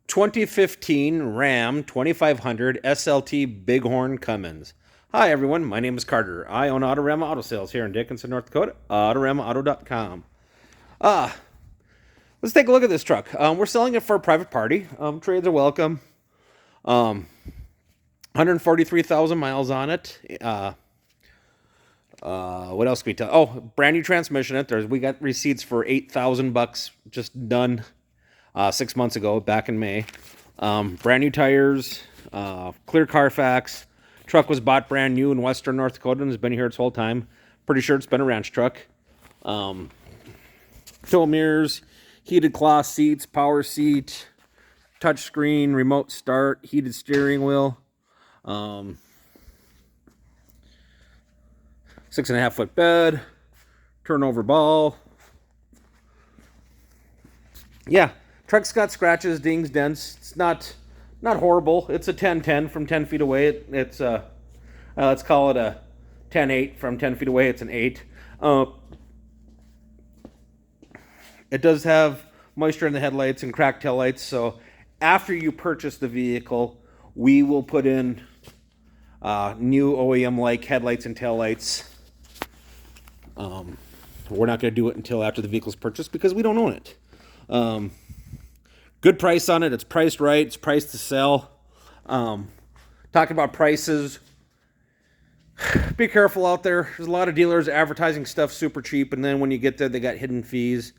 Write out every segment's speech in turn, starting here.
2015 Ram 2500 SLT Big Horn Cummins. Hi everyone, my name is Carter. I own Autorama Auto Sales here in Dickinson, North Dakota. AutoramaAuto.com. Let's take a look at this truck. We're selling it for a private party. Trades are welcome. 143,000 miles on it. What else can we tell? Oh, brand new transmission. We got receipts for $8,000 just done 6 months ago, back in May. Brand new tires, clear Carfax. Truck was bought brand new in western North Dakota and has been here its whole time. Pretty sure it's been a ranch truck. Tow mirrors, heated cloth seats, power seat, touch screen, remote start, heated steering wheel. 6.5-foot bed, turnover ball. Yeah, truck's got scratches, dings, dents. It's not horrible. It's a 10-10 from 10 feet away. It's let's call it a 10-8 from 10 feet away. It's an 8. It does have moisture in the headlights and cracked taillights. So after you purchase the vehicle, we will put in new OEM-like headlights and taillights. We're not going to do it until after the vehicle's purchased because we don't own it. Good price on it. It's priced right. It's priced to sell. Talking about prices, be careful out there. There's a lot of dealers advertising stuff super cheap, and then when you get there, they got hidden fees.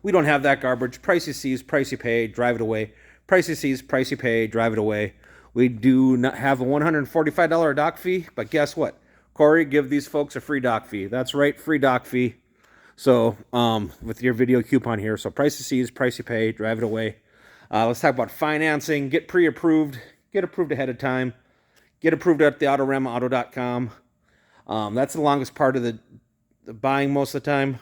We don't have that garbage. Price you see, price you pay, drive it away. Price you see, price you pay, drive it away. We do not have a $145 dock fee, but guess what? Corey, give these folks a free dock fee. That's right, free dock fee. So with your video coupon here. So price you see, price you pay, drive it away. Let's talk about financing. Get pre-approved. Get approved ahead of time. Get approved at the AutoramaAuto.com. That's the longest part of the buying most of the time.